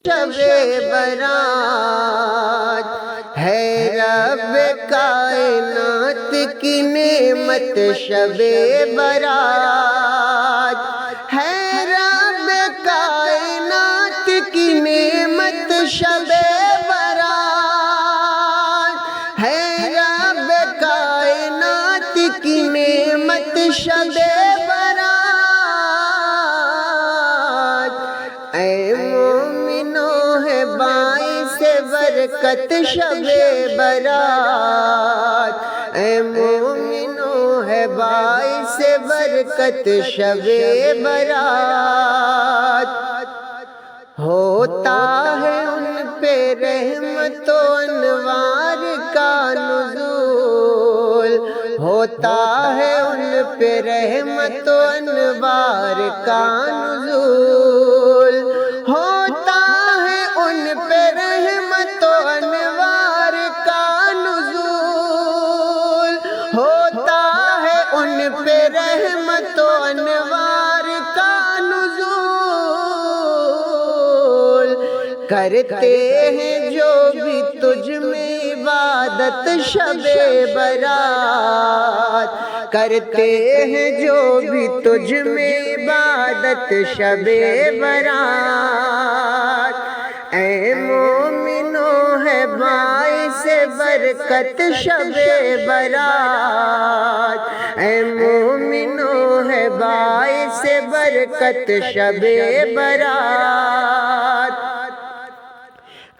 شب برات ہے رب کائنات کی نعمت شب برات ہے رب کائنات کی نعمت شب برات ہے رب کائنات کی نعمت شب برات اے برکت شب برات اے مومنو ہے باعث برکت شب برات ہوتا ہے ان پہ رحمت و انوار کا نزول ہوتا ہے ان پہ رحمت و انوار کا نزول ہوتا ہے ان پہ رحمت و انوار کا نزول ہوتا ہے ان پہ رحمت و انوار کا نزول کرتے ہیں جو بھی تجھ میں عبادت شب برات کرتے ہیں جو بھی تجھ میں عبادت شب برات اے مومنو ہے باعث برکت شب برات اے مومنو ہے باعث برکت شب برات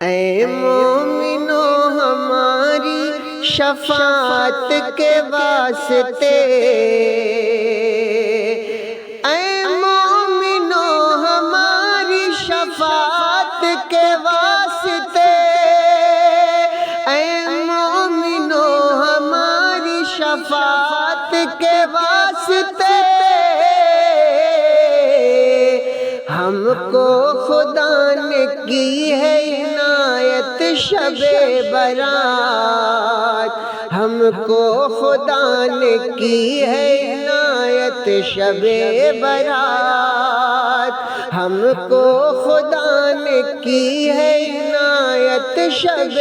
اے مومنو ہماری شفاعت کے واسطے اے مومنو ہماری شفاعت کے واسطے اے مومنو ہماری شفاعت کے واسطے ہم کو خدا نے کی ہے عنایت شب برات ہم کو خدا نے کی ہے عنایت شب برات ہم کو خدا نے کی ہے عنایت شب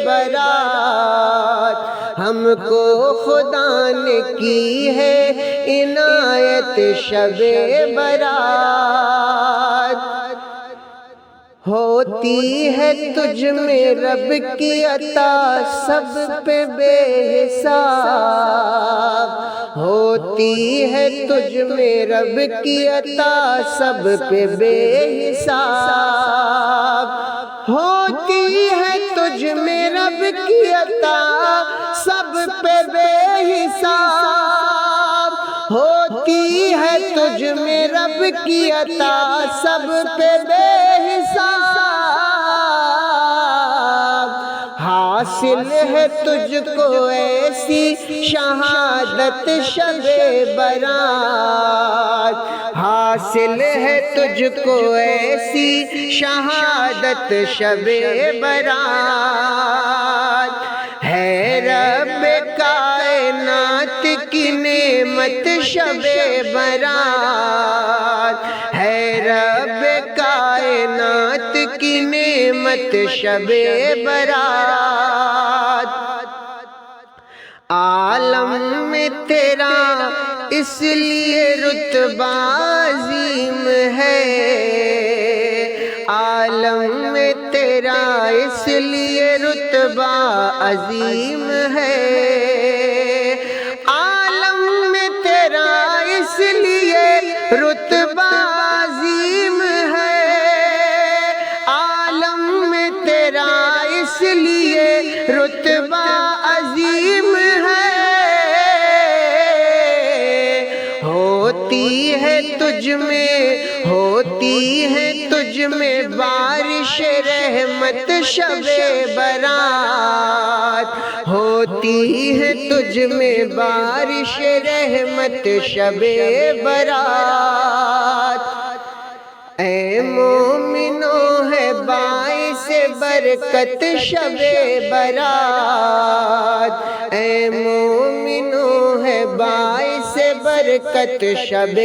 برات ہم کو خدا نے کی ہے عنایت شب برات ہوتی ہے تجھ میں رب کی عطا سب پہ بے حساب ہوتی ہے تجھ میں رب کی عطا سب پہ بے حساب ہوتی ہے تجھ میں رب کی عطا سب پہ بے حساب ہوتی ہے تجھ میں رب کی عطا سب پہ بے حساب حاصل ہے تجھ کو ایسی شہادت شب برات حاصل ہے تجھ کو ایسی شہادت شب برات ہے رب کائنات کی نعمت شب برات ہے رب کائنات کی نعمت شب برات عالم میں تیرا اس لیے رتبہ عظیم ہے عالم میں تیرا اس لیے رتبہ عظیم ہے عالم میں تیرا اس لیے رتبہ عظیم ہے عالم میں تیرا اس لیے رتبہ عظیم ہے ہوتی ہے تجھ میں بارش رحمت شب برات ہوتی ہے تجھ میں بارش رحمت شب برات اے مومنو ہے باعث برکت شب برات اے مومنو ہے باعث برکت شب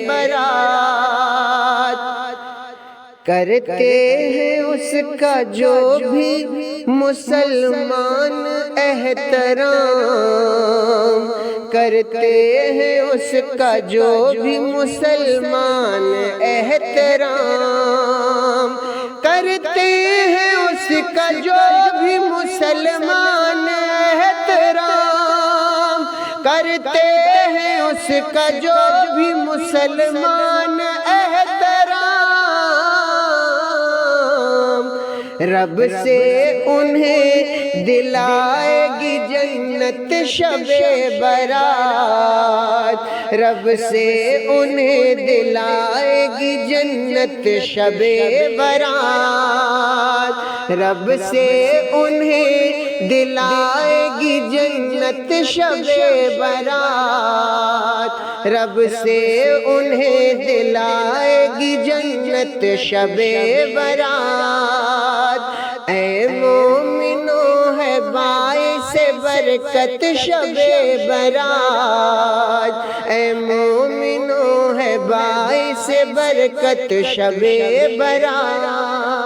برات کرتے ہیں اس کا جو بھی مسلمان احترام، کرتے ہیں اس کا جو بھی مسلمان احترام، کرتے ہیں اس کا جو بھی مسلمان احترام، کرتے ہیں اس کا جو بھی مسلمان احترام، رب سے انہیں دلائے گی جنت شب برات، رب سے انہیں دلائے گی جنت شب برات، رب سے انہیں دلائے گی جنت شب برات، رب سے انہیں دلائے گی جنت شب برات۔ اے مومنو ہے باعث برکت شب برات، اے مومنو ہے باعث برکت شب برات۔